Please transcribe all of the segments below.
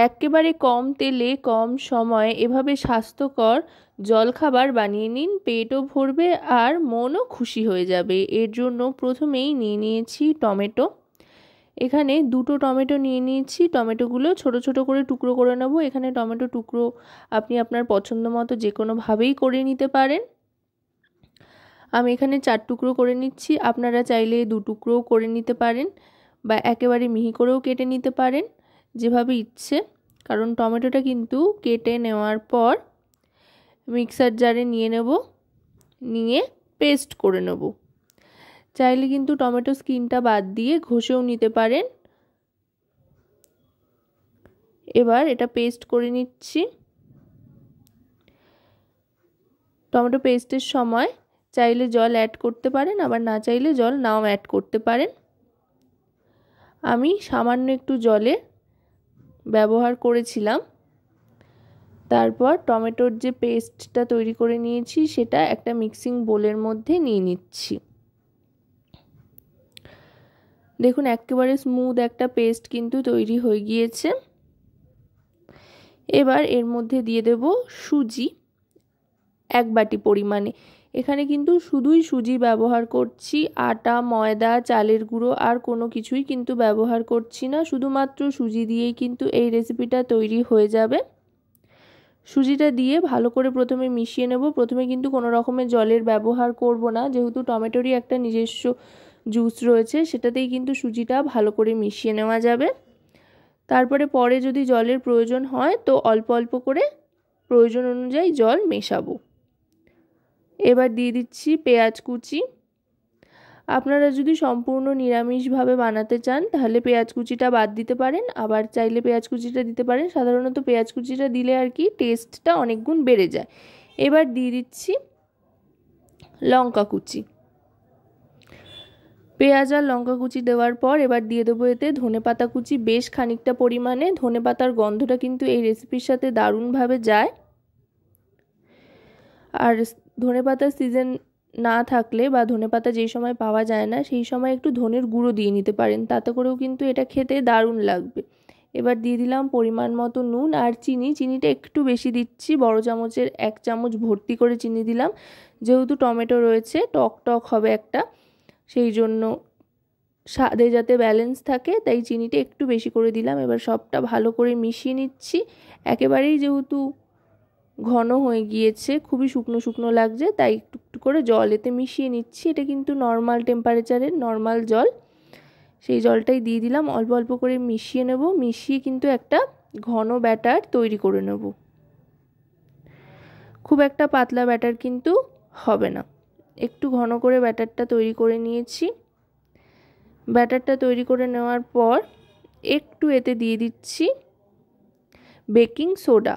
একেবারে কম তেলে কম সময়ে এভাবে স্বাস্থ্যকর জলখাবার বানিয়ে নিন, পেটও ভরবে আর মনও খুশি হয়ে যাবে। এর জন্য প্রথমেই নিয়ে নিয়েছি টমেটো। এখানে 2টো টমেটো নিয়ে নিয়েছি। টমেটোগুলো ছোট ছোট করে টুকরো করে নেব। এখানে টমেটো টুকরো আপনি আপনার পছন্দ মতো যে কোনোভাবেই করে নিতে পারেন। আমি এখানে 4 টুকরো করে নিচ্ছি। আপনারা চাইলে 2 টুকরোও করে নিতে পারেন বা একেবারে মিহি করেও কেটে নিতে পারেন, যেভাবে ইচ্ছে। কারণ টমেটোটা কিন্তু কেটে নেওয়ার পর মিক্সার জারে নিয়ে নেব, নিয়ে পেস্ট করে নেব। চাইলে কিন্তু টমেটো স্কিনটা বাদ দিয়ে ঘষেও নিতে পারেন। এবার এটা পেস্ট করে নিচ্ছি। টমেটো পেস্টের সময় চাইলে জল অ্যাড করতে পারেন, আবার না চাইলে জল নাও অ্যাড করতে পারেন। আমি সামান্য একটু জলে ব্যবহার করেছিলাম। তারপর টমেটোর যে পেস্টটা তৈরি করে নিয়েছি সেটা একটা মিক্সিং বোলের মধ্যে নিয়ে নিচ্ছি। দেখুন একেবারে স্মুথ একটা পেস্ট কিন্তু তৈরি হয়ে গিয়েছে। এবার এর মধ্যে দিয়ে দেব সুজি 1 বাটি পরিমাণে। এখানে কিন্তু শুধুই সুজি ব্যবহার করছি, আটা, ময়দা, চালের গুঁড়ো আর কোনো কিছুই কিন্তু ব্যবহার করছি না। শুধুমাত্র সুজি দিয়েই কিন্তু এই রেসিপিটা তৈরি হয়ে যাবে। সুজিটা দিয়ে ভালো করে প্রথমে মিশিয়ে নেব। প্রথমে কিন্তু কোনো রকমের জলের ব্যবহার করব না, যেহেতু টমেটোরই একটা নিজস্ব জুস রয়েছে, সেটাতেই কিন্তু সুজিটা ভালো করে মিশিয়ে নেওয়া যাবে। তারপরে পরে যদি জলের প্রয়োজন হয় তো অল্প অল্প করে প্রয়োজন অনুযায়ী জল মেশাবো। এবার দিয়ে দিচ্ছি পেঁয়াজ কুচি। আপনারা যদি সম্পূর্ণ নিরামিষভাবে বানাতে চান তাহলে পেঁয়াজ কুচিটা বাদ দিতে পারেন, আবার চাইলে পেঁয়াজ কুচিটা দিতে পারেন। সাধারণত পেঁয়াজ কুচিটা দিলে আর কি টেস্টটা অনেক গুণ বেড়ে যায়। এবার দিয়ে দিচ্ছি লঙ্কা কুচি। পেঁয়াজ আর লঙ্কা কুচি দেওয়ার পর এবার দিয়ে দেবো এতে ধনেপাতা কুচি বেশ খানিকটা পরিমাণে। ধনেপাতার গন্ধটা কিন্তু এই রেসিপির সাথে দারুণভাবে যায়। আর ধনেপাতার সিজন না থাকলে বা ধনেপাতা যেই সময় পাওয়া যায় না সেই সময় একটু ধনের গুঁড়ো দিয়ে নিতে পারেন, তাতে করেও কিন্তু এটা খেতে দারুণ লাগবে। এবার দিয়ে দিলাম পরিমাণ মতো নুন আর চিনি। চিনিটা একটু বেশি দিচ্ছি, বড় চামচের 1 চামচ ভর্তি করে চিনি দিলাম। যেহেতু টমেটো রয়েছে টক টক হবে একটা, সেই জন্য স্বাদে যাতে ব্যালেন্স থাকে তাই চিনিটা একটু বেশি করে দিলাম। এবার সবটা ভালো করে মিশিয়ে নিচ্ছি। একেবারেই যেহেতু ঘন হয়ে গিয়েছে, খুবই শুকনো শুকনো লাগছে, তাই একটু একটু করে জল এতে মিশিয়ে নিচ্ছি। এটা কিন্তু নর্মাল টেম্পারেচারের নর্মাল জল, সেই জলটাই দিয়ে দিলাম। অল্প অল্প করে মিশিয়ে নেব। মিশিয়ে কিন্তু একটা ঘন ব্যাটার তৈরি করে নেব। খুব একটা পাতলা ব্যাটার কিন্তু হবে না, একটু ঘন করে ব্যাটারটা তৈরি করে নিয়েছি। ব্যাটারটা তৈরি করে নেওয়ার পর একটু এতে দিয়ে দিচ্ছি বেকিং সোডা।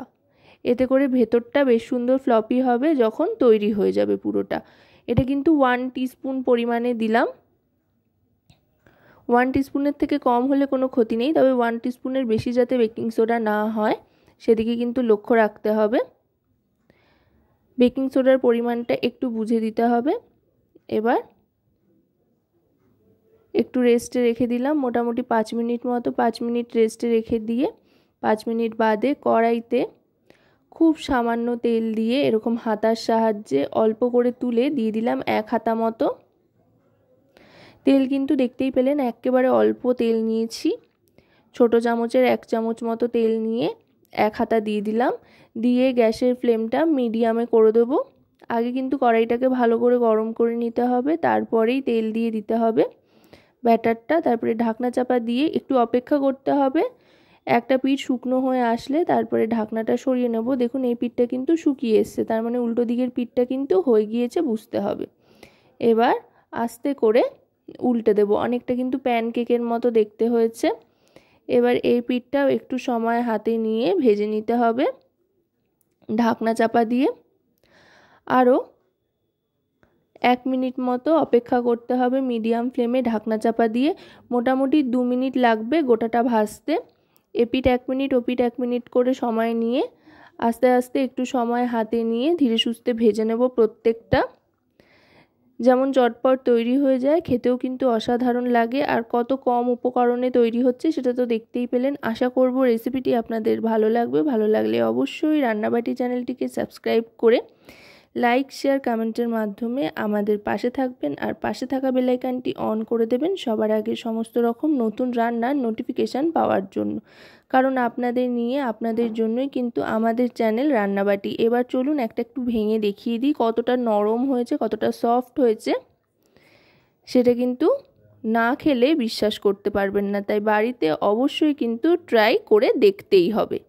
এতে করে ভেতরটা বেশ সুন্দর ফ্লপি হবে যখন তৈরি হয়ে যাবে পুরোটা। এটা কিন্তু 1 টিস্পুন পরিমাণে দিলাম। 1 টিস্পুনের থেকে কম হলে কোনো ক্ষতি নেই, তবে 1 টিস্পুনের বেশি যাতে বেকিং সোডা না হয় সেদিকে কিন্তু লক্ষ্য রাখতে হবে। বেকিং সোডার পরিমাণটা একটু বুঝে দিতে হবে। এবার একটু রেস্টে রেখে দিলাম মোটামুটি 5 মিনিট মতো। 5 মিনিট রেস্টে রেখে দিয়ে 5 মিনিট বাদে কড়াইতে খুব সামান্য তেল দিয়ে এরকম হাতার সাহায্যে অল্প করে তুলে দিয়ে দিলাম 1 হাতা মতো তেল। কিন্তু দেখতেই পেলেন একেবারে অল্প তেল নিয়েছি, ছোট চামচের 1 চামচ মতো তেল নিয়ে 1 হাতা দিয়ে দিলাম। দিয়ে গ্যাসের ফ্লেমটা মিডিয়ামে করে দেব। আগে কিন্তু কড়াইটাকে ভালো করে গরম করে নিতে হবে, তারপরেই তেল দিয়ে দিতে হবে ব্যাটারটা। তারপরে ঢাকনা চাপা দিয়ে একটু অপেক্ষা করতে হবে। একটা পিঠ শুকনো হয়ে আসলে তারপরে ঢাকনাটা সরিয়ে নেব। দেখুন এই পিঠটা কিন্তু শুকিয়ে এসছে, তার মানে উল্টো দিকের পিঠটা কিন্তু হয়ে গিয়েছে বুঝতে হবে। এবার আস্তে করে উল্টে দেব। অনেকটা কিন্তু প্যানকেকের মতো দেখতে হয়েছে। এবার এই পিঠটাও একটু সময় হাতে নিয়ে ভেজে নিতে হবে ঢাকনা চাপা দিয়ে। আরও 1 মিনিট মতো অপেক্ষা করতে হবে মিডিয়াম ফ্লেমে ঢাকনা চাপা দিয়ে। মোটামুটি 2 মিনিট লাগবে গোটাটা ভাজতে। এপিঠ 1 মিনিট ওপিঠ 1 মিনিট করে সময় নিয়ে আস্তে আস্তে একটু সময় হাতে নিয়ে ধীরে সুস্থে ভেজে নেব প্রত্যেকটা। যেমন চটপট তৈরি হয়ে যায়, খেতেও কিন্তু অসাধারণ লাগে। আর কত কম উপকরণে তৈরি হচ্ছে সেটা তো দেখতেই পেলেন। আশা করব রেসিপিটি আপনাদের ভালো লাগবে। ভালো লাগলে অবশ্যই রান্নাবাটি চ্যানেলটিকে সাবস্ক্রাইব করে লাইক, শেয়ার, কমেন্টের মাধ্যমে আমাদের পাশে থাকবেন। আর পাশে থাকা বেল আইকনটি অন করে দেবেন সবার আগে সমস্ত রকম নতুন রান্নার নোটিফিকেশান পাওয়ার জন্য। কারণ আপনাদের নিয়ে, আপনাদের জন্যই কিন্তু আমাদের চ্যানেল রান্নাবাটি। এবার চলুন একটু ভেঙে দেখিয়ে দিই কতটা নরম হয়েছে, কতটা সফট হয়েছে। সেটা কিন্তু না খেলে বিশ্বাস করতে পারবেন না, তাই বাড়িতে অবশ্যই কিন্তু ট্রাই করে দেখতেই হবে।